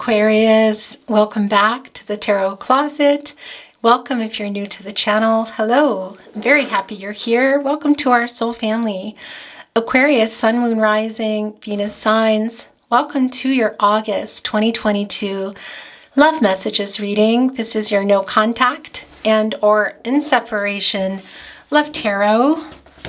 Aquarius, welcome back to the Tarot Closet. Welcome if you're new to the channel. Hello, I'm very happy you're here. Welcome to our soul family. Aquarius, Sun, Moon, Rising, Venus signs. Welcome to your August 2022 Love Messages reading. This is your no contact and or in separation love tarot,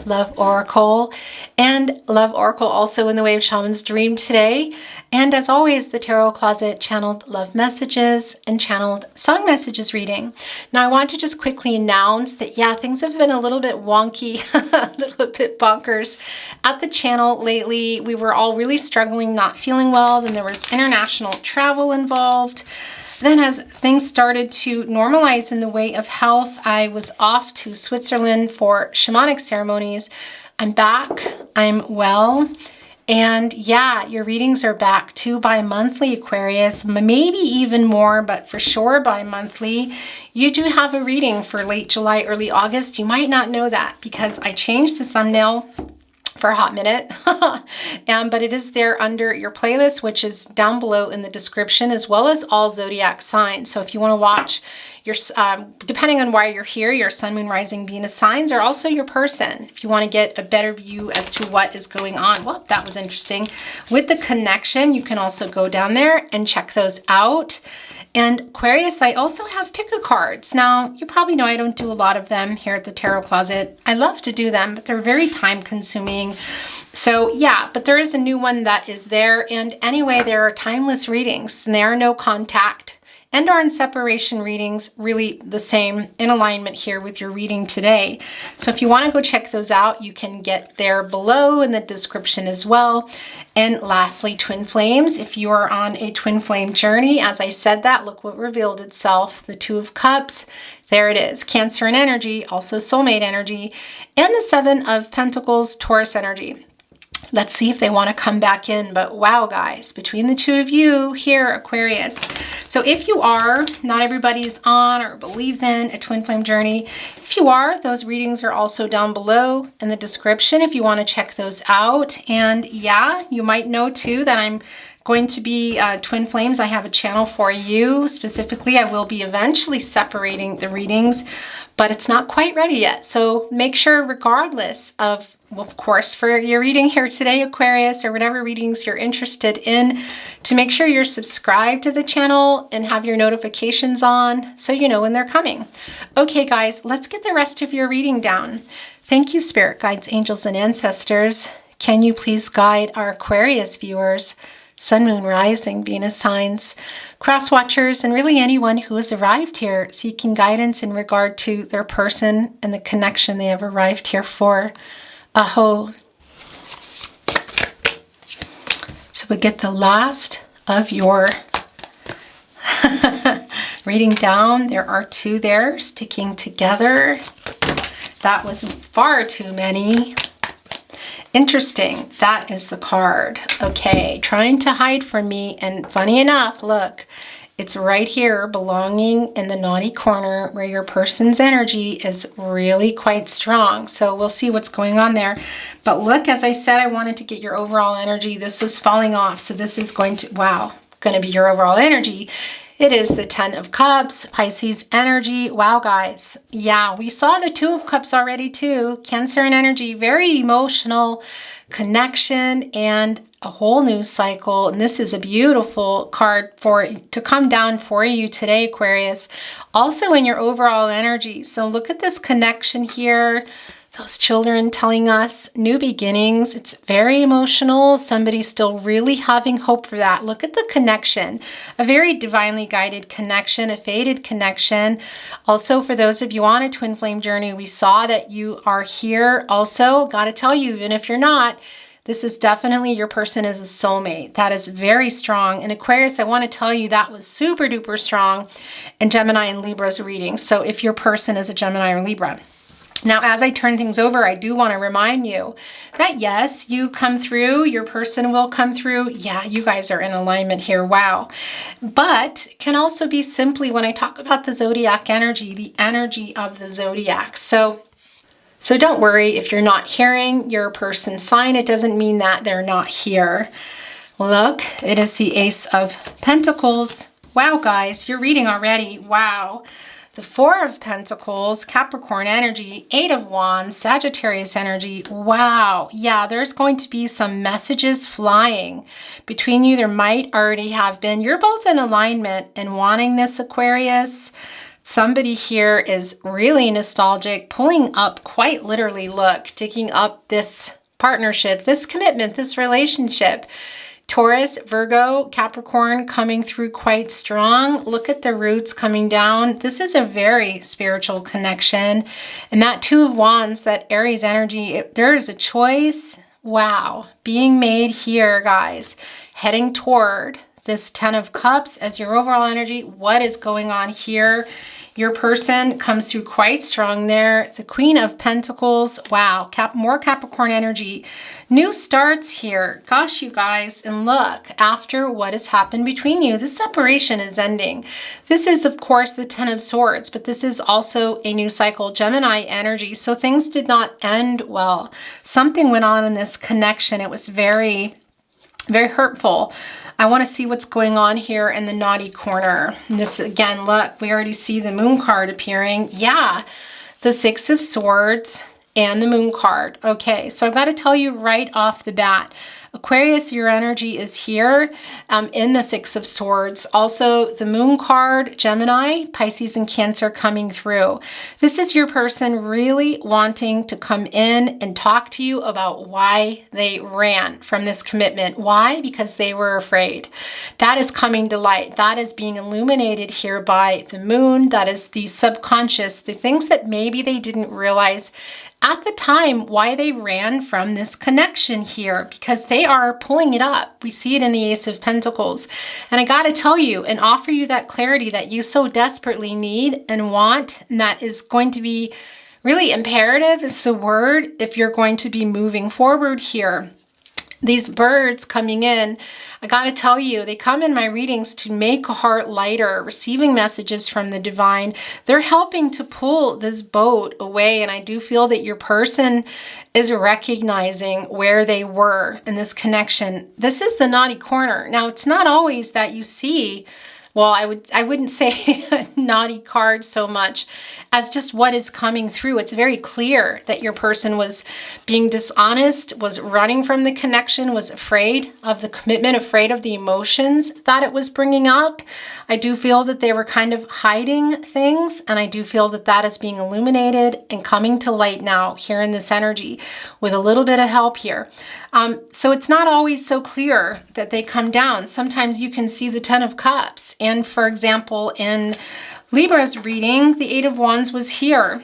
love oracle, and love oracle also in the Way of Shaman's Dream today. And as always, the Tarot Closet channeled love messages and channeled song messages reading. Now I want to just quickly announce that yeah, things have been a little bit wonky, a little bit bonkers at the channel lately. We were all really struggling, not feeling well. Then there was international travel involved. Then as things started to normalize in the way of health, I was off to Switzerland for shamanic ceremonies. I'm back, I'm well. And yeah, your readings are back to bi-monthly, Aquarius, maybe even more, but for sure bi-monthly. You do have a reading for late July, early August. You might not know that because I changed the thumbnail for a hot minute, but it is there under your playlist, which is down below in the description, as well as all zodiac signs. So if you want to watch your, depending on why you're here, your Sun, Moon, Rising, Venus signs, or also your person, if you want to get a better view as to what is going on. Well, that was interesting. With the connection, you can also go down there and check those out. And Aquarius, I also have pick-a cards. Now, you probably know I don't do a lot of them here at the Tarot Closet. I love to do them, but they're very time-consuming. So yeah, but there is a new one that is there. And anyway, there are timeless readings, and they are no contact and are in separation readings, really the same in alignment here with your reading today. So if you want to go check those out, you can get there below in the description as well. And lastly, twin flames. If you are on a twin flame journey, as I said that, look what revealed itself. The Two of Cups, there it is. Cancer and energy, also soulmate energy, and the Seven of Pentacles, Taurus energy. Let's see if they want to come back in. But wow, guys, between the two of you here, Aquarius. So if you are, not everybody's on or believes in a twin flame journey. If you are, those readings are also down below in the description if you want to check those out. And yeah, you might know too that I'm going to be twin flames. I have a channel for you. Specifically, I will be eventually separating the readings, but it's not quite ready yet. So make sure, regardless of course, for your reading here today, Aquarius, or whatever readings you're interested in, to make sure you're subscribed to the channel and have your notifications on so you know when they're coming. Okay, guys, let's get the rest of your reading down. Thank you, spirit guides, angels, and ancestors. Can you please guide our Aquarius viewers, Sun, Moon, Rising, Venus signs, cross watchers, and really anyone who has arrived here seeking guidance in regard to their person and the connection they have arrived here for. Aho. So we get the last of your reading down. There are two there sticking together. That was far too many. Interesting. That is the card. Okay, trying to hide from me. And funny enough, look, it's right here, belonging in the naughty corner where your person's energy is really quite strong. So we'll see what's going on there. But look, as I said, I wanted to get your overall energy. This was falling off. So this is going to be your overall energy. It is the Ten of Cups, Pisces energy. Wow, guys. Yeah, we saw the Two of Cups already too. Cancer and energy, very emotional connection and a whole new cycle. And this is a beautiful card to come down for you today, Aquarius. Also in your overall energy. So look at this connection here. Those children telling us new beginnings. It's very emotional. Somebody's still really having hope for that. Look at the connection. A very divinely guided connection, a fated connection. Also, for those of you on a twin flame journey, we saw that you are here. Also, got to tell you, even if you're not, this is definitely your person is a soulmate. That is very strong. And Aquarius, I want to tell you that was super duper strong in Gemini and Libra's reading. So if your person is a Gemini or Libra. Now, as I turn things over, I do want to remind you that yes, you come through, your person will come through. Yeah, you guys are in alignment here. Wow. But it can also be simply when I talk about the zodiac energy, the energy of the zodiac. So don't worry if you're not hearing your person's sign. It doesn't mean that they're not here. Look, it is the Ace of Pentacles. Wow, guys, you're reading already. Wow. The Four of Pentacles, Capricorn energy, Eight of Wands, Sagittarius energy. Wow. Yeah, there's going to be some messages flying between you. There might already have been. You're both in alignment and wanting this, Aquarius. Somebody here is really nostalgic, pulling up quite literally, look, digging up this partnership, this commitment, this relationship. Taurus, Virgo, Capricorn coming through quite strong. Look at the roots coming down. This is a very spiritual connection. And that Two of Wands, that Aries energy, there is a choice, wow, being made here, guys, heading toward this Ten of Cups as your overall energy. What is going on here? Your person comes through quite strong there. The Queen of Pentacles. Wow, more Capricorn energy. New starts here. Gosh, you guys. And look, after what has happened between you, the separation is ending. This is, of course, the Ten of Swords, but this is also a new cycle, Gemini energy. So things did not end well. Something went on in this connection. It was very, very hurtful. I want to see what's going on here in the naughty corner. And this again, look, we already see the Moon card appearing. Yeah, the Six of Swords and the Moon card. Okay, so I've got to tell you right off the bat, Aquarius, your energy is here in the Six of Swords. Also, the Moon card, Gemini, Pisces, and Cancer coming through. This is your person really wanting to come in and talk to you about why they ran from this commitment. Why? Because they were afraid. That is coming to light. That is being illuminated here by the Moon. That is the subconscious, the things that maybe they didn't realize at the time why they ran from this connection here, because they are pulling it up. We see it in the Ace of Pentacles. And I got to tell you and offer you that clarity that you so desperately need and want, and that is going to be really imperative is the word if you're going to be moving forward here. These birds coming in, I got to tell you, they come in my readings to make a heart lighter, receiving messages from the divine. They're helping to pull this boat away. And I do feel that your person is recognizing where they were in this connection. This is the naughty corner. Now, it's not always that you see, well, I wouldn't say a naughty card so much as just what is coming through. It's very clear that your person was being dishonest, was running from the connection, was afraid of the commitment, afraid of the emotions that it was bringing up. I do feel that they were kind of hiding things, and I do feel that that is being illuminated and coming to light now here in this energy with a little bit of help here. So it's not always so clear that they come down. Sometimes you can see the Ten of Cups. And for example, in Libra's reading, the Eight of Wands was here.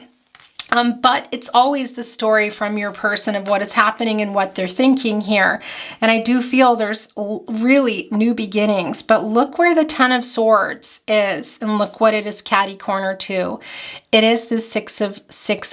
But it's always the story from your person of what is happening and what they're thinking here. And I do feel there's really new beginnings. But look where the Ten of Swords is, and look what it is catty corner to. It is the Six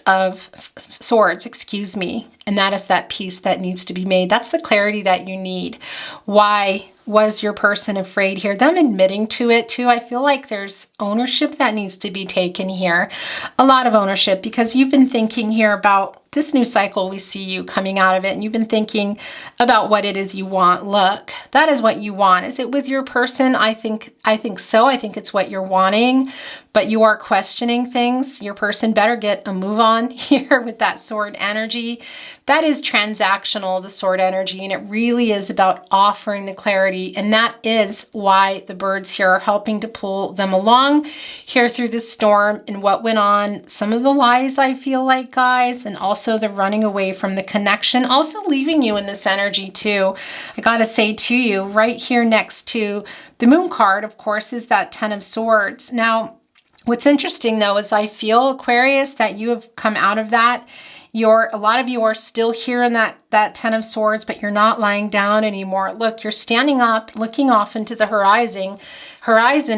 of Swords, excuse me. And that is that peace that needs to be made. That's the clarity that you need. Why was your person afraid here? Them admitting to it too. I feel like there's ownership that needs to be taken here. A lot of ownership, because you've been thinking here about this new cycle. We see you coming out of it, and you've been thinking about what it is you want. Look, that is what you want. Is it with your person? I think so. I think it's what you're wanting, but you are questioning things. Your person better get a move on here with that sword energy. That is transactional, the sword energy, and it really is about offering the clarity. And that is why the birds here are helping to pull them along here through the storm and what went on. Some of the lies, I feel like, guys, and also the running away from the connection, also leaving you in this energy too. I gotta say to you, right here next to the Moon card, of course, is that Ten of Swords. Now, what's interesting though is I feel, Aquarius, that you have come out of that. A lot of you are still here in that Ten of Swords, but you're not lying down anymore. Look, you're standing up, looking off into the horizon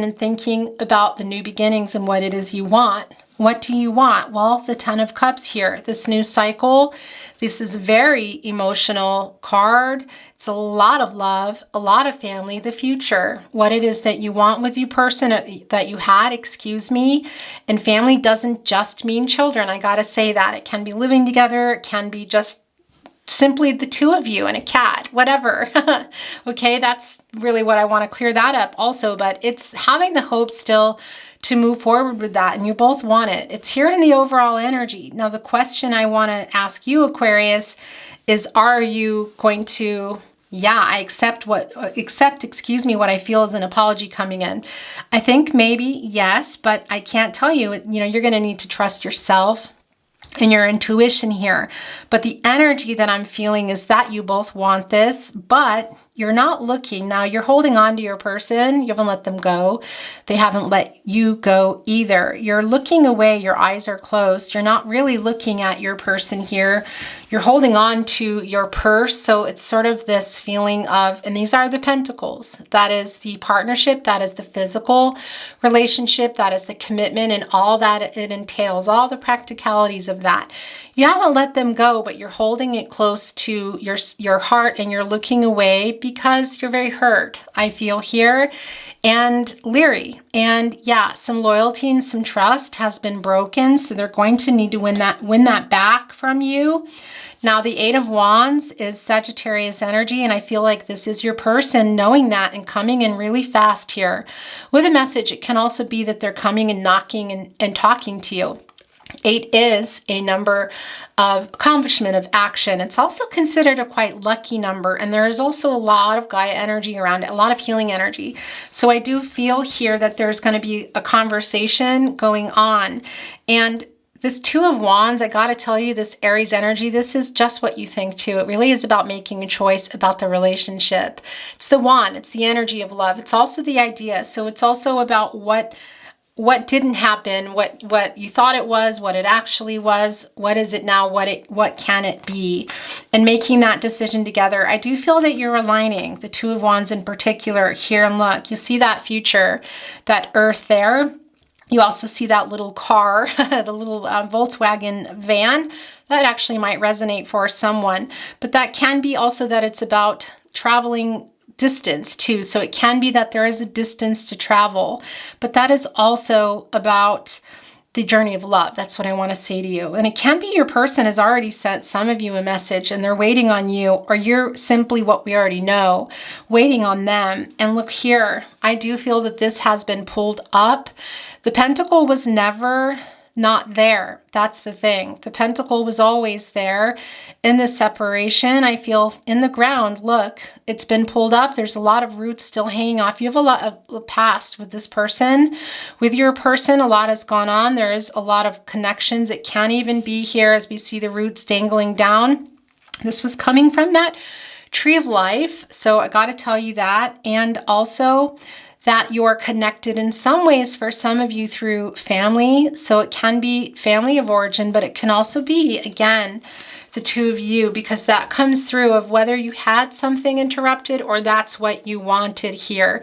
and thinking about the new beginnings and what it is you want. What do you want? Well, the Ten of Cups here, this new cycle. This is a very emotional card. It's a lot of love, a lot of family, the future, what it is that you want with your person that you had, excuse me. And family doesn't just mean children. I got to say that. It can be living together. It can be just simply the two of you and a cat, whatever. Okay, that's really what I want to clear that up also, but it's having the hope still to move forward with that, and you both want it. It's here in the overall energy. Now, the question I want to ask you, Aquarius, is are you going to, I accept what I feel is an apology coming in? I think maybe yes, but I can't tell you. You're going to need to trust yourself and your intuition here. But the energy that I'm feeling is that you both want this, but you're not looking. Now, you're holding on to your person. You haven't let them go. They haven't let you go either. You're looking away. Your eyes are closed. You're not really looking at your person here. You're holding on to your purse. So it's sort of this feeling of, and these are the pentacles. That is the partnership. That is the physical relationship. That is the commitment and all that it entails, all the practicalities of that. You haven't let them go, but you're holding it close to your heart, and you're looking away because you're very hurt, I feel here, and leery. And some loyalty and some trust has been broken, so they're going to need to win that back from you. Now, the Eight of Wands is Sagittarius energy, and I feel like this is your person knowing that and coming in really fast here with a message. It can also be that they're coming and knocking and talking to you. 8 is a number of accomplishment, of action. It's also considered a quite lucky number, and there is also a lot of Gaia energy around it, a lot of healing energy. So I do feel here that there's going to be a conversation going on. And this Two of Wands, I got to tell you, this Aries energy, this is just what you think too. It really is about making a choice about the relationship. It's the wand, it's the energy of love. It's also the idea. So it's also about what didn't happen, what you thought it was, what it actually was, what is it now, what can it be, and making that decision together. I do feel that you're aligning, the Two of Wands in particular here, and look, you see that future, that earth there. You also see that little car, the little Volkswagen van. That actually might resonate for someone, but that can be also that it's about traveling distance too. So it can be that there is a distance to travel, but that is also about the journey of love. That's what I want to say to you. And it can be your person has already sent some of you a message and they're waiting on you, or you're simply what we already know, waiting on them. And look here, I do feel that this has been pulled up. The Pentacle was never not there. That's the thing. The Pentacle was always there in the separation. I feel in the ground, look, it's been pulled up. There's a lot of roots still hanging off. You have a lot of past with this person. With your person, a lot has gone on. There is a lot of connections. It can even be here as we see the roots dangling down. This was coming from that tree of life. So I got to tell you that. And also that you're connected in some ways for some of you through family. So it can be family of origin, but it can also be, again, the two of you, because that comes through of whether you had something interrupted or that's what you wanted here.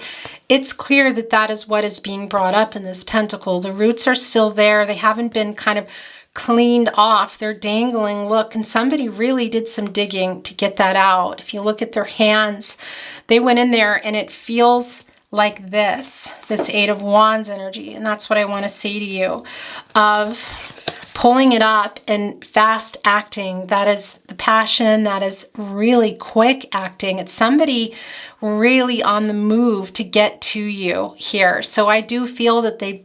It's clear that that is what is being brought up in this Pentacle. The roots are still there. They haven't been kind of cleaned off. They're dangling, look, and somebody really did some digging to get that out. If you look at their hands, they went in there, and it feels like this Eight of Wands energy. And that's what I want to say to you, of pulling it up and fast acting. That is the passion. That is really quick acting. It's somebody really on the move to get to you here. So I do feel that they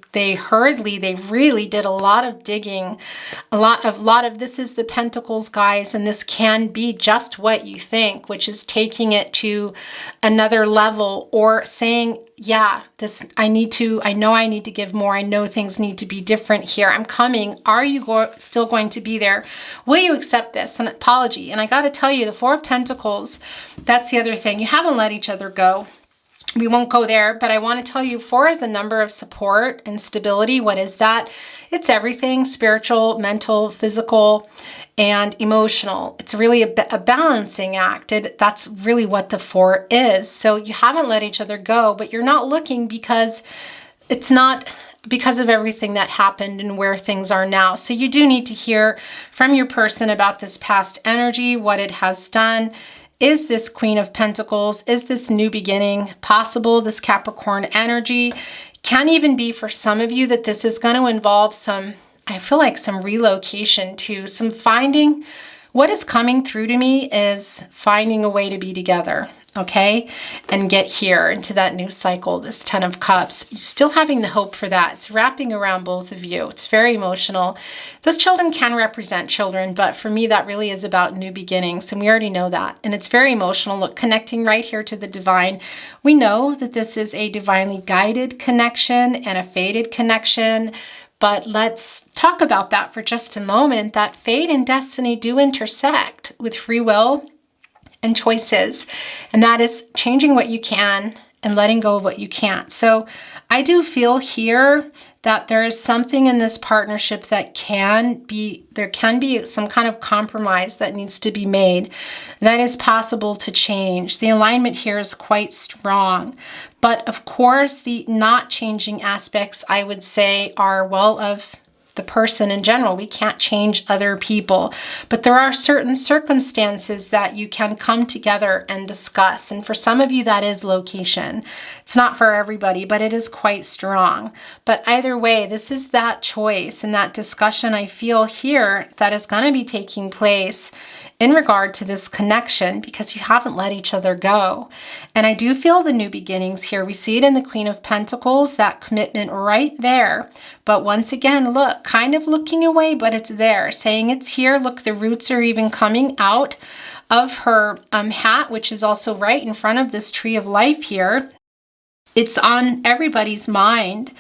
really did a lot of digging, a lot of this is the Pentacles, guys, and this can be just what you think, which is taking it to another level, or saying, yeah, I know I need to give more. I know things need to be different here. I'm coming. Are you still going to be there? Will you accept this? An apology. And I got to tell you, the Four of Pentacles, that's the other thing. You haven't let each other go. We won't go there, but I want to tell you, 4 is a number of support and stability. What is that? It's everything: spiritual, mental, physical, and emotional. It's really a balancing act. That's really what the 4 is. So you haven't let each other go, but you're not looking because it's not because of everything that happened and where things are now. So you do need to hear from your person about this past energy, what it has done. Is this Queen of Pentacles? Is this new beginning possible? This Capricorn energy can even be for some of you that this is going to involve some, I feel like some relocation too, some finding what is coming through to me is finding a way to be together, okay, and get here into that new cycle, this 10 of Cups. You're still having the hope for that. It's wrapping around both of you. It's very emotional. Those children can represent children, but for me, that really is about new beginnings, and we already know that. And it's very emotional. Look, connecting right here to the divine. We know that this is a divinely guided connection and a fated connection. But let's talk about that for just a moment, that fate and destiny do intersect with free will and choices. And that is changing what you can and letting go of what you can't. So I do feel here that there is something in this partnership that there can be some kind of compromise that needs to be made. That is possible to change. The alignment here is quite strong. But of course, the not changing aspects, I would say, are, well, of the person in general. We can't change other people, but there are certain circumstances that you can come together and discuss. And for some of you, that is location. It's not for everybody, but it is quite strong. But either way, this is that choice and that discussion I feel here that is going to be taking place in regard to this connection, because you haven't let each other go. And I do feel the new beginnings here. We see it in the Queen of Pentacles, that commitment right there. But once again, look, kind of looking away, but it's there, saying it's here. Look, the roots are even coming out of her hat, which is also right in front of this tree of life here. It's on everybody's mind.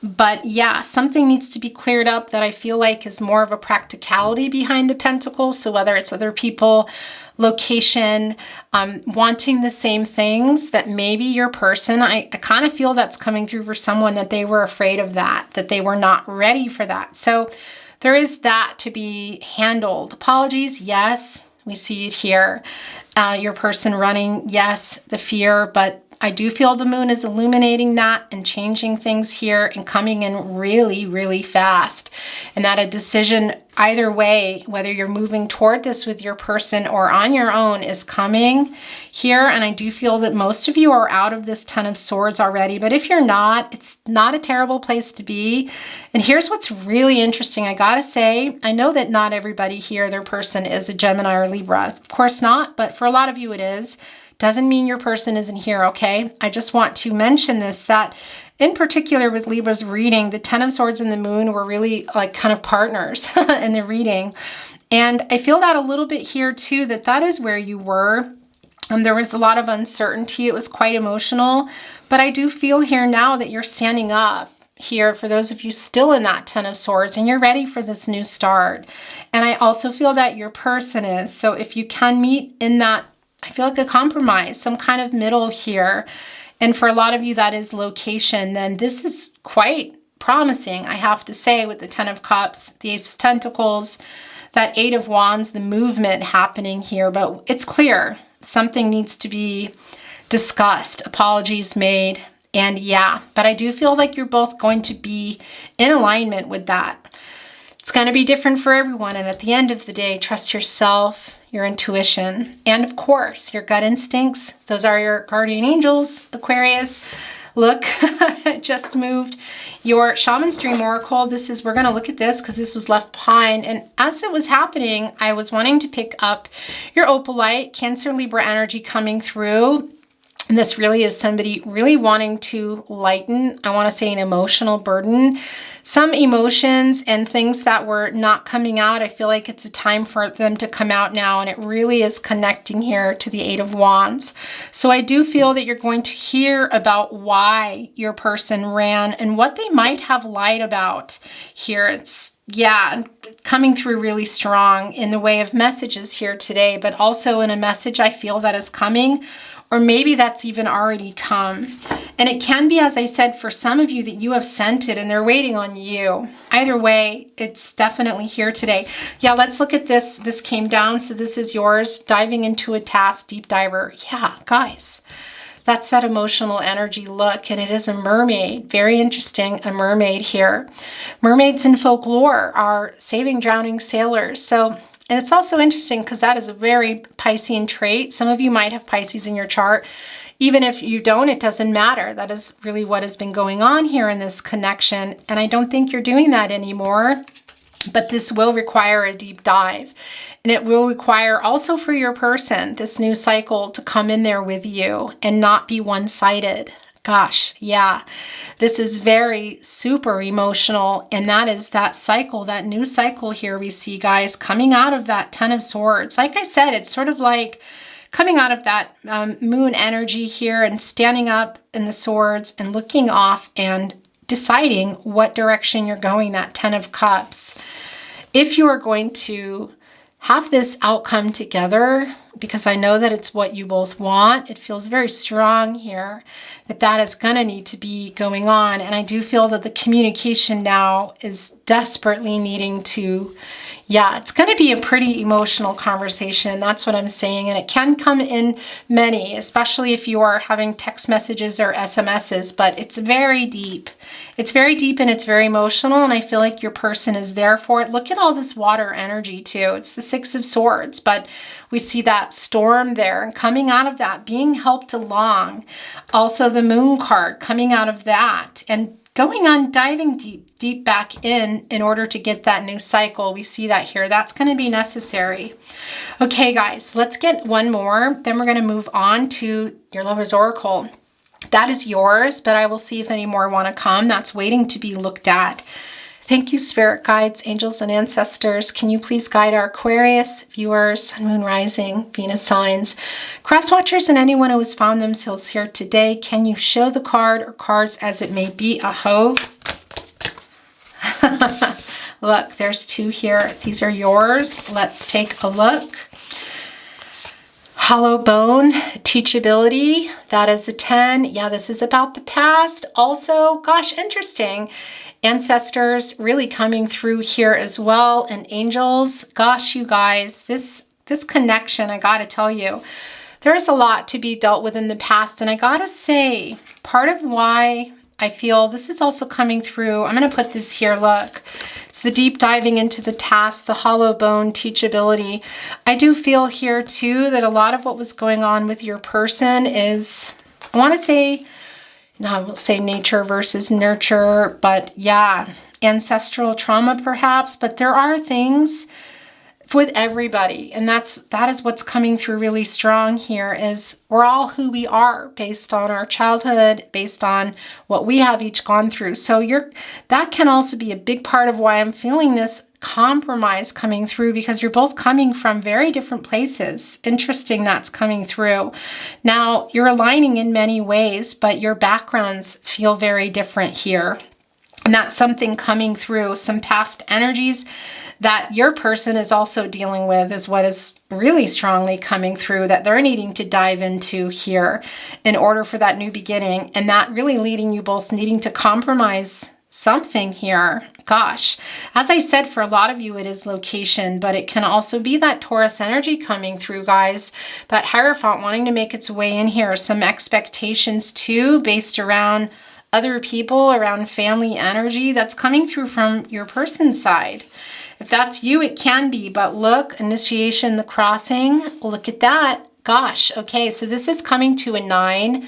But yeah, something needs to be cleared up that I feel like is more of a practicality behind the pentacles. So whether it's other people, location, wanting the same things, that maybe your person, I kind of feel that's coming through for someone, that they were afraid of that they were not ready for that. So there is that to be handled. Apologies, yes, we see it here. Your person running, yes, the fear, but I do feel the moon is illuminating that and changing things here and coming in really, really fast. And that a decision either way, whether you're moving toward this with your person or on your own, is coming here. And I do feel that most of you are out of this 10 of Swords already. But if you're not, it's not a terrible place to be. And here's what's really interesting. I gotta say, I know that not everybody here, their person is a Gemini or Libra. Of course not, but for a lot of you it is. Doesn't mean your person isn't here, okay? I just want to mention this, that in particular with Libra's reading, the 10 of Swords and the moon were really like kind of partners in the reading. And I feel that a little bit here too, that is where you were. There was a lot of uncertainty. It was quite emotional. But I do feel here now that you're standing up here for those of you still in that 10 of Swords, and you're ready for this new start. And I also feel that your person is. So if you can meet in that, I feel like a compromise, some kind of middle here. And for a lot of you, that is location. Then this is quite promising, I have to say, with the 10 of Cups, the Ace of Pentacles, that 8 of Wands, the movement happening here. But it's clear something needs to be discussed, apologies made. And yeah, but I do feel like you're both going to be in alignment with that. It's going to be different for everyone. And at the end of the day, trust yourself, your intuition, and of course, your gut instincts. Those are your guardian angels, Aquarius. Look, just moved your Shaman's Dream Oracle. We're going to look at this because this was left behind. And as it was happening, I was wanting to pick up your opalite, Cancer, Libra energy coming through. And this really is somebody really wanting to lighten, I want to say, an emotional burden. Some emotions and things that were not coming out, I feel like it's a time for them to come out now. And it really is connecting here to the 8 of Wands. So I do feel that you're going to hear about why your person ran and what they might have lied about here. It's, yeah, coming through really strong in the way of messages here today, but also in a message I feel that is coming, or maybe that's even already come. And it can be, as I said, for some of you that you have sent it and they're waiting on you. Either way, it's definitely here today. Yeah, let's look at this. This came down, so this is yours. Diving into a task, deep diver. Yeah, guys, that's that emotional energy look, and it is a mermaid. Very interesting, a mermaid here. Mermaids in folklore are saving drowning sailors. So, and it's also interesting because that is a very Piscean trait. Some of you might have Pisces in your chart. Even if you don't, it doesn't matter. That is really what has been going on here in this connection. And I don't think you're doing that anymore. But this will require a deep dive. And it will require also for your person, this new cycle, to come in there with you and not be one-sided. Gosh, yeah, this is very super emotional. And that is that cycle, that new cycle here we see, guys, coming out of that Ten of Swords. Like I said, it's sort of like coming out of that moon energy here and standing up in the swords and looking off and deciding what direction you're going, that Ten of Cups. If you are going to have this outcome together, because I know that it's what you both want, it feels very strong here that that is going to need to be going on. And I do feel that the communication now is desperately needing to, yeah, it's going to be a pretty emotional conversation. That's what I'm saying. And it can come in many, especially if you are having text messages or SMSs, but it's very deep. It's very deep and it's very emotional. And I feel like your person is there for it. Look at all this water energy too. It's the Six of Swords, but we see that storm there and coming out of that, being helped along. Also the Moon card coming out of that and going on, diving deep back in order to get that new cycle. We see that here. That's going to be necessary. Okay, guys, let's get one more. Then we're going to move on to your lover's oracle. That is yours, but I will see if any more want to come. That's waiting to be looked at. Thank you, spirit guides, angels, and ancestors. Can you please guide our Aquarius viewers, Sun, Moon, Rising, Venus signs, cross watchers, and anyone who has found themselves here today? Can you show the card or cards as it may be? Aho. Look, there's two here. These are yours. Let's take a look. Hollow bone, teachability. That is a 10. Yeah, this is about the past. Also, gosh, interesting. Ancestors really coming through here as well, and angels. Gosh, you guys, this connection, I gotta tell you, there's a lot to be dealt with in the past. And I gotta say, part of why I feel this is also coming through, I'm gonna put this here, look. It's the deep diving into the task, the hollow bone, teachability. I do feel here too that a lot of what was going on with your person is, I wanna say, no, I will say nature versus nurture, but yeah, ancestral trauma perhaps, but there are things with everybody. And that is what's coming through really strong here is we're all who we are based on our childhood, based on what we have each gone through. So that can also be a big part of why I'm feeling this compromise coming through, because you're both coming from very different places. Interesting that's coming through. Now, you're aligning in many ways, but your backgrounds feel very different here. And that's something coming through, some past energies that your person is also dealing with is what is really strongly coming through that they're needing to dive into here in order for that new beginning. And that really leading you both needing to compromise something here. Gosh, as I said, for a lot of you, it is location, but it can also be that Taurus energy coming through, guys. That Hierophant wanting to make its way in here. Some expectations too, based around other people, around family energy that's coming through from your person's side. If that's you, it can be, but look, initiation, the crossing, look at that. Gosh, okay, so this is coming to a 9.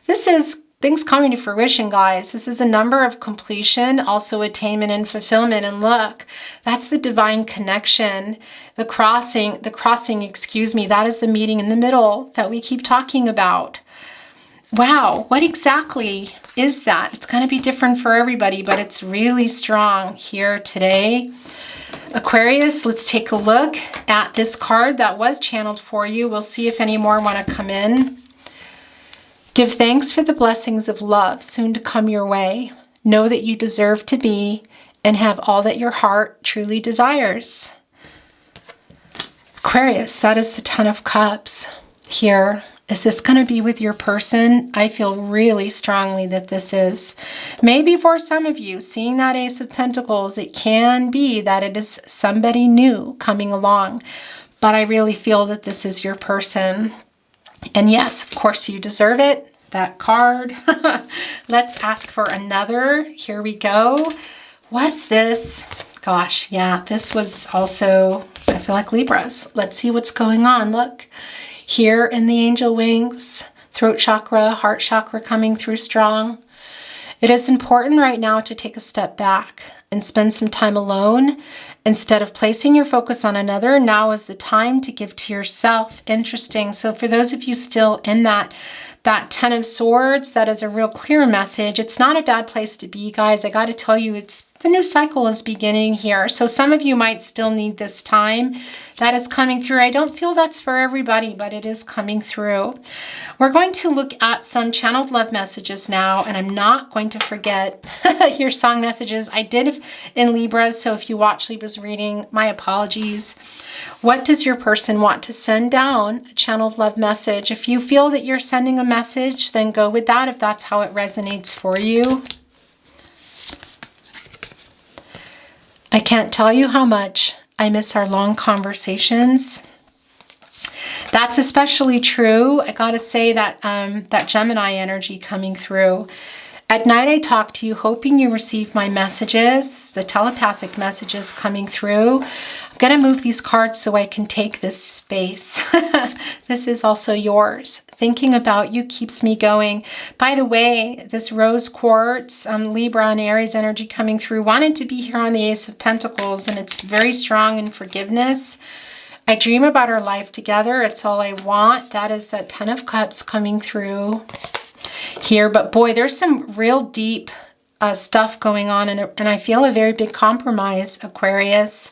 This is things coming to fruition, guys. This is a number of completion, also attainment and fulfillment. And look, that's the divine connection. The crossing, excuse me, that is the meeting in the middle that we keep talking about. Wow, what exactly is that? It's going to be different for everybody, but it's really strong here today. Aquarius, let's take a look at this card that was channeled for you. We'll see if any more want to come in. Give thanks for the blessings of love soon to come your way. Know that you deserve to be and have all that your heart truly desires. Aquarius, that is the Ten of Cups here. Is this going to be with your person? I feel really strongly that this is. Maybe for some of you, seeing that Ace of Pentacles, it can be that it is somebody new coming along. But I really feel that this is your person. And yes, of course, you deserve it. That card. Let's ask for another. Here we go. Was this? Gosh, yeah, this was also, I feel like Libras. Let's see what's going on. Look. Here in the angel wings, throat chakra, heart chakra coming through strong. It is important right now to take a step back and spend some time alone Instead of placing your focus on another, now is the time to give to yourself. Interesting. So for those of you still in that Ten of Swords, that is a real clear message. It's not a bad place to be, guys. I got to tell you, the new cycle is beginning here. So some of you might still need this time. That is coming through. I don't feel that's for everybody, but it is coming through. We're going to look at some channeled love messages now, and I'm not going to forget your song messages. I did in Libras, so if you watch Libra's reading, my apologies. What does your person want to send down? A channeled love message. If you feel that you're sending a message, then go with that if that's how it resonates for you. I can't tell you how much I miss our long conversations. That's especially true. I gotta say that that Gemini energy coming through. At night I talk to you hoping you receive my messages, the telepathic messages coming through. I'm gonna move these cards so I can take this space. This is also yours. Thinking about you keeps me going. By the way, this rose quartz, Libra and Aries energy coming through, wanted to be here on the Ace of Pentacles, and it's very strong in forgiveness. I dream about our life together. It's all I want. That is that Ten of Cups coming through here. But boy, there's some real deep stuff going on, and I feel a very big compromise, Aquarius.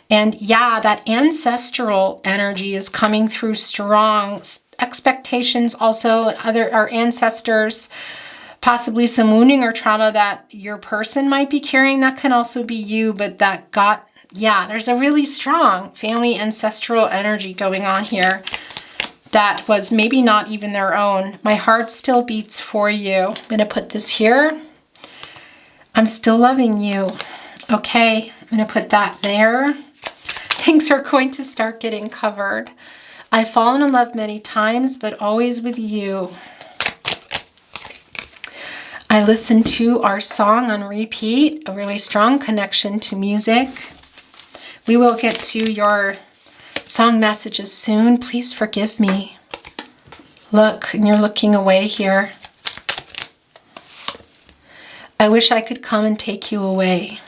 And yeah, that ancestral energy is coming through strong. Expectations also, our ancestors, possibly some wounding or trauma that your person might be carrying. That can also be you, but there's a really strong family ancestral energy going on here that was maybe not even their own. My heart still beats for you. I'm going to put this here. I'm still loving you. Okay, I'm going to put that there. Things are going to start getting covered. I've fallen in love many times, but always with you. I listened to our song on repeat, a really strong connection to music. We will get to your song messages soon. Please forgive me. Look, and you're looking away here. I wish I could come and take you away.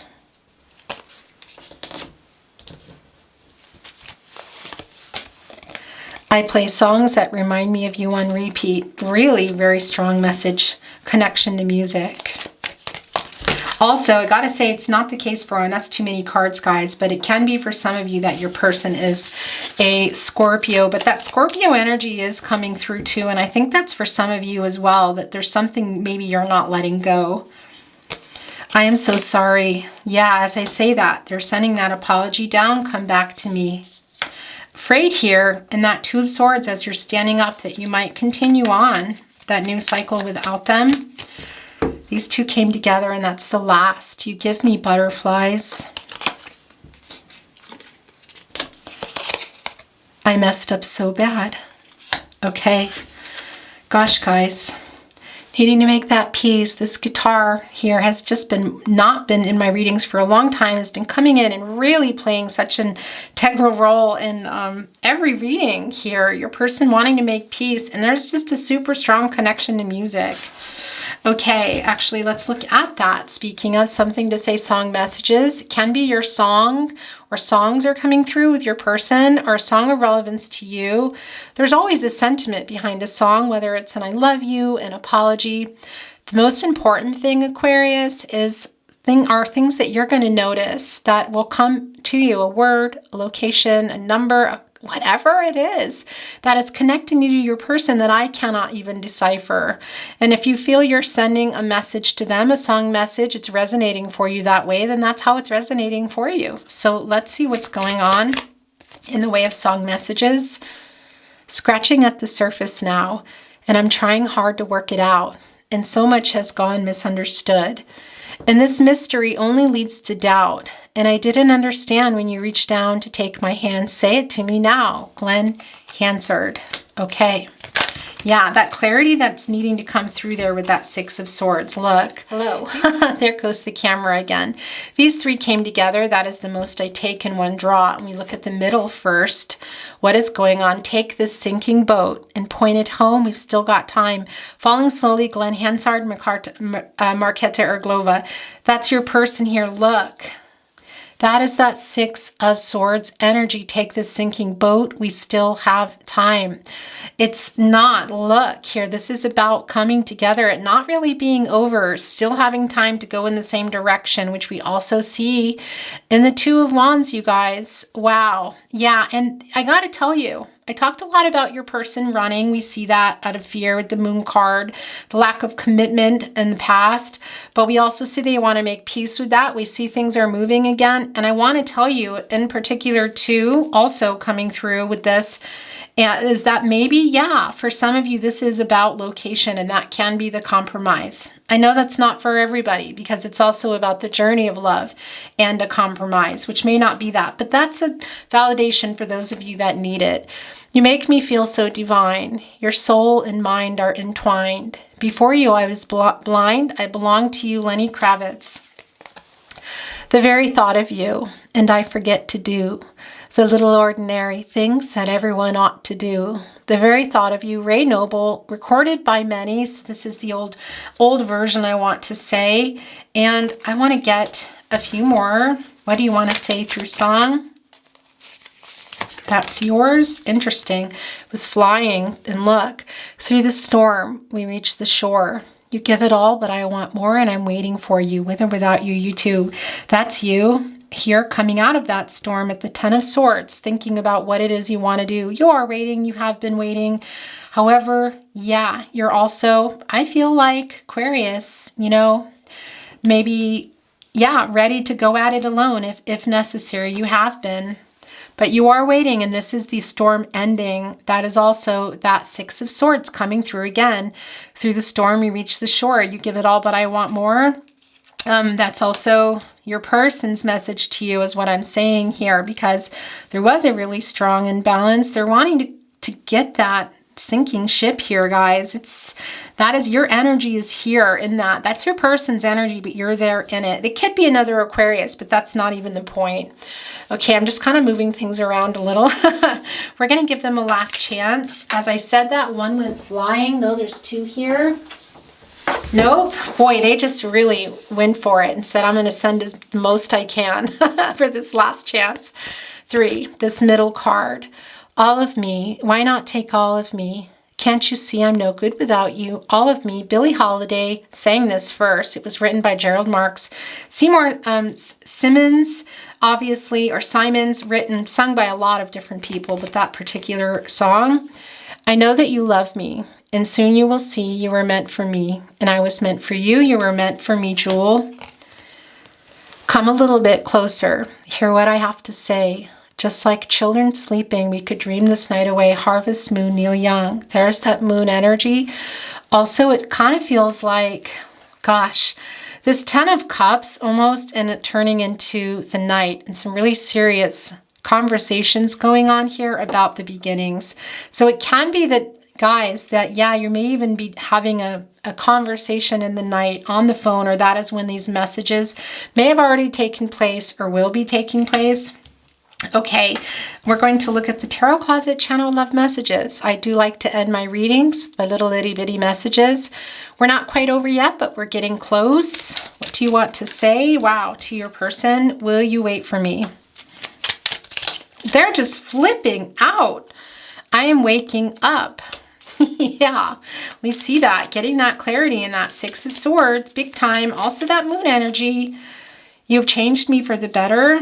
I play songs that remind me of you on repeat. Really very strong message, connection to music. Also, I gotta say, it's not the case for, and that's too many cards, guys, but it can be for some of you that your person is a Scorpio, but that Scorpio energy is coming through too, and I think that's for some of you as well, that there's something maybe you're not letting go. I am so sorry. Yeah, as I say that, they're sending that apology down. Come back to me. Afraid here in that Two of Swords as you're standing up that you might continue on that new cycle without them. These two came together and that's the last. You give me butterflies. I messed up so bad. Okay. Gosh, guys. Needing to make that peace. This guitar here has just not been in my readings for a long time. Has been coming in and really playing such an integral role in every reading here. Your person wanting to make peace, and there's just a super strong connection to music. Okay, actually, let's look at that. Speaking of something to say, song messages. It can be your song, or songs are coming through with your person, or a song of relevance to you. There's always a sentiment behind a song, whether it's an I love you, an apology. The most important thing, Aquarius, are things that you're going to notice that will come to you. A word, a location, a number, whatever it is that is connecting you to your person that I cannot even decipher. And if you feel you're sending a message to them, a song message, it's resonating for you that way, then that's how it's resonating for you. So let's see what's going on in the way of song messages. Scratching at the surface now, and I'm trying hard to work it out. And so much has gone misunderstood. And this mystery only leads to doubt. And I didn't understand when you reached down to take my hand. Say it to me now. Glenn Hansard. Okay. Yeah, that clarity that's needing to come through there with that Six of Swords. Look. Hello. There goes the camera again. These three came together. That is the most I take in one draw. And we look at the middle first. What is going on? Take this sinking boat and point it home. We've still got time. Falling slowly, Glenn Hansard, Marquetta, or Glova. That's your person here. Look. That is that Six of Swords energy. Take this sinking boat. We still have time. It's not, look here, this is about coming together and not really being over, still having time to go in the same direction, which we also see in the Two of Wands, you guys. Wow. Yeah, and I got to tell you, I talked a lot about your person running. We see that out of fear with the Moon card, the lack of commitment in the past, but we also see they want to make peace with that. We see things are moving again. And I want to tell you in particular too, also coming through with this, is that maybe, yeah, for some of you, this is about location, and that can be the compromise. I know that's not for everybody because it's also about the journey of love and a compromise, which may not be that, but that's a validation for those of you that need it. You make me feel so divine. Your soul and mind are entwined. Before you, I was blind. I belong to you, Lenny Kravitz. The very thought of you, and I forget to do the little ordinary things that everyone ought to do. The very thought of you, Ray Noble, recorded by many. So this is the old version, I want to say. And I want to get a few more. What do you want to say through song? That's yours. Interesting. It was flying. And look, through the storm, we reach the shore. You give it all, but I want more, and I'm waiting for you. With or without you, you too. That's you. Here coming out of that storm at the Ten of Swords, thinking about what it is you want to do. You are waiting. You have been waiting. However, yeah, you're also, I feel like Aquarius, you know, maybe, yeah, ready to go at it alone if necessary. You have been, but you are waiting, and this is the storm ending. That is also that Six of Swords coming through again. Through the storm, you reach the shore. You give it all, but I want more. That's also your person's message to you is what I'm saying here, because there was a really strong imbalance. They're wanting to get that sinking ship here, guys. That is your energy is here in that. That's your person's energy, but you're there in it. It could be another Aquarius, but that's not even the point. Okay, I'm just kind of moving things around a little. We're going to give them a last chance. As I said that, one went flying. No, there's two here. Nope. Boy, they just really went for it and said, I'm going to send as the most I can for this last chance. 3, this middle card. All of me. Why not take all of me? Can't you see I'm no good without you? All of me. Billie Holiday sang this first. It was written by Gerald Marks. Seymour Simmons, obviously, or Simons, sung by a lot of different people, but that particular song. I know that you love me. And soon you will see you were meant for me, and I was meant for you. You were meant for me, Jewel. Come a little bit closer. Hear what I have to say. Just like children sleeping, we could dream this night away. Harvest Moon, Neil Young. There's that moon energy. Also, it kind of feels like, gosh, this 10 of Cups almost, and it turning into the Knight, and some really serious conversations going on here about the beginnings. So it can be that, guys, that, yeah, you may even be having a conversation in the night on the phone, or that is when these messages may have already taken place or will be taking place. Okay, we're going to look at the Tarot Closet Channel Love Messages. I do like to end my readings by little itty bitty messages. We're not quite over yet, but we're getting close. What do you want to say? Wow, to your person, will you wait for me? They're just flipping out. I am waking up. Yeah, we see that, getting that clarity in that Six of Swords, big time. Also that moon energy. You've changed me for the better.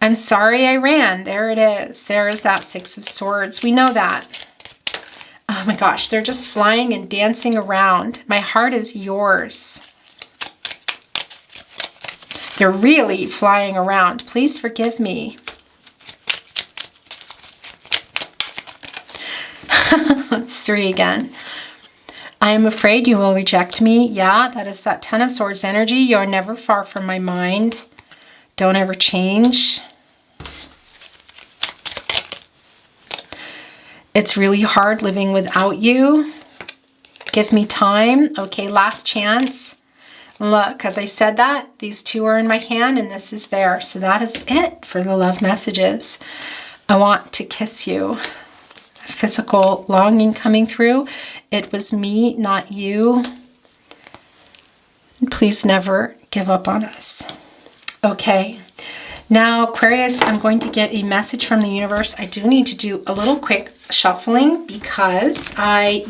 I'm sorry I ran. There it is. There is that Six of Swords. We know that. Oh my gosh, they're just flying and dancing around. My heart is yours. They're really flying around. Please forgive me. It's 3 again. I am afraid you will reject me. Yeah, that is that 10 of Swords energy. You're never far from my mind. Don't ever change. It's really hard living without you. Give me time. Okay, last chance. Look, as I said that, these 2 are in my hand and this is there. So that is it for the love messages. I want to kiss you. Physical longing coming through. It was me, not you. Please never give up on us. Okay, Now, Aquarius, I'm going to get a message from the universe. I do need to do a little quick shuffling because I,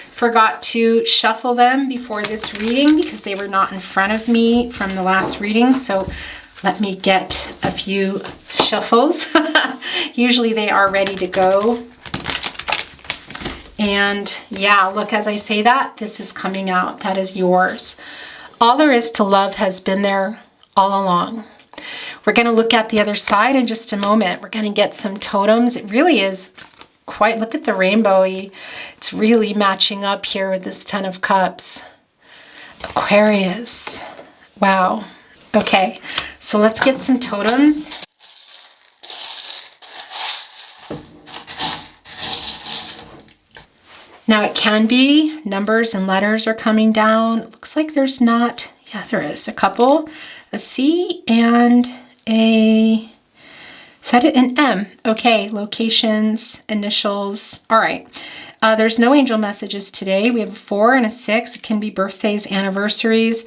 forgot to shuffle them before this reading because they were not in front of me from the last reading. So let me get a few shuffles. Usually they are ready to go. And yeah, look, as I say that, this is coming out. That is yours. All there is to love has been there all along. We're going to look at the other side in just a moment. We're going to get some totems. It really is quite, look at the rainbowy. It's really matching up here with this Ten of Cups. Aquarius. Wow. Okay, so let's get some totems. Now it can be numbers and letters are coming down. It looks like there's not, yeah, there is a couple. A C and a, is that an M? Okay, locations, initials. All right. There's no angel messages today. We have a 4 and a 6. It can be birthdays, anniversaries.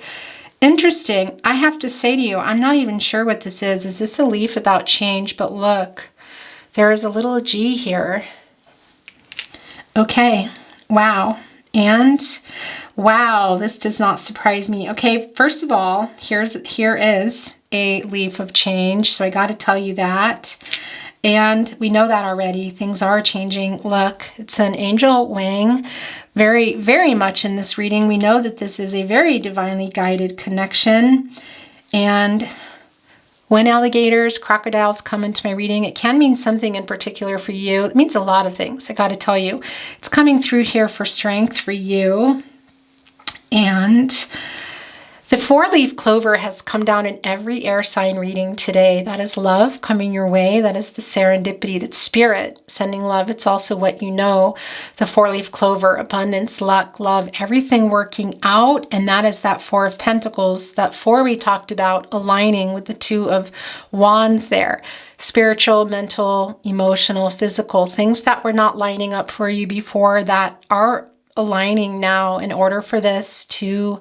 Interesting. I have to say to you, I'm not even sure what this is. Is this a leaf about change? But look, there is a little G here. Okay. Wow. And wow, this does not surprise me. Okay, first of all, here is a leaf of change. So I got to tell you that. And we know that already. Things are changing. Look, it's an angel wing. Very, very much in this reading. We know that this is a very divinely guided connection. And when alligators, crocodiles come into my reading, it can mean something in particular for you. It means a lot of things, I got to tell you. It's coming through here for strength for you. And the 4-leaf clover has come down in every air sign reading today. That is love coming your way. That is the serendipity, that's spirit sending love. It's also what you know. The 4-leaf clover, abundance, luck, love, everything working out. And that is that 4 of Pentacles, that 4 we talked about aligning with the 2 of Wands there. Spiritual, mental, emotional, physical, things that were not lining up for you before that are aligning now in order for this to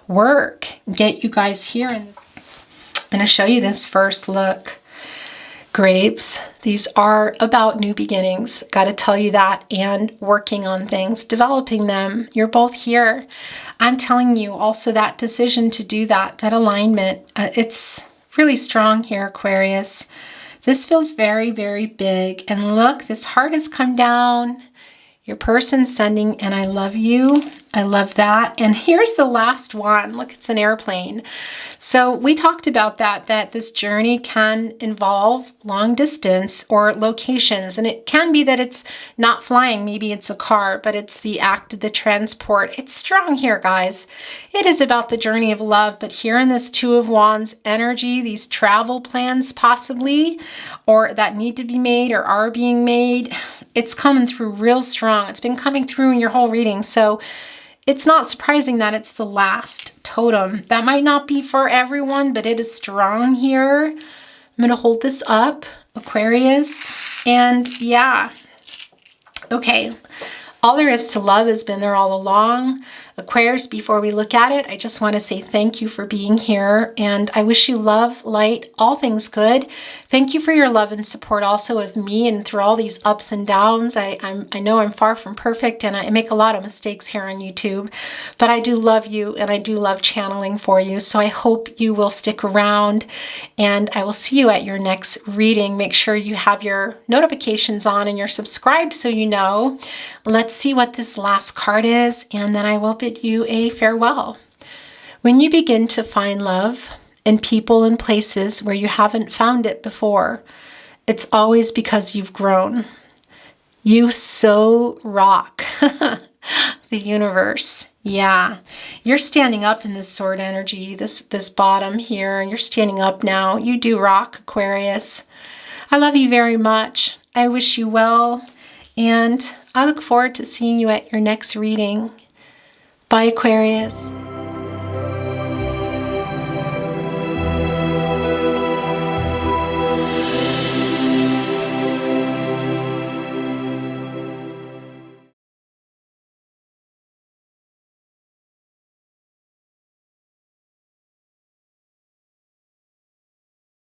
work, get you guys here. And I'm going to show you this first. Look, grapes. These are about new beginnings. Got to tell you that, and working on things, developing them. You're both here. I'm telling you also that decision to do that, that alignment, it's really strong here, Aquarius. This feels very, very big. And look, this heart has come down. Your person sending, and I love you. I love that. And here's the last one. Look, it's an airplane. So we talked about that this journey can involve long distance or locations. And it can be that it's not flying. Maybe it's a car, but it's the act of the transport. It's strong here, guys. It is about the journey of love. But here in this 2 of Wands energy, these travel plans possibly, or that need to be made or are being made, it's coming through real strong. It's been coming through in your whole reading. So it's not surprising that it's the last totem. That might not be for everyone, but it is strong here. I'm going to hold this up, Aquarius. And yeah, okay. All there is to love has been there all along. Aquarius, before we look at it, I just want to say thank you for being here, and I wish you love, light, all things good. Thank you for your love and support also of me and through all these ups and downs. I know I'm far from perfect, and I make a lot of mistakes here on YouTube, but I do love you, and I do love channeling for you. So I hope you will stick around, and I will see you at your next reading. Make sure you have your notifications on and you're subscribed so you know. Let's see what this last card is, and then I will bid you a farewell. When you begin to find love in people and places where you haven't found it before, it's always because you've grown. You so rock the universe. Yeah, you're standing up in this sword energy, this bottom here, and you're standing up now. You do rock, Aquarius. I love you very much. I wish you well, and I look forward to seeing you at your next reading. Bye, Aquarius.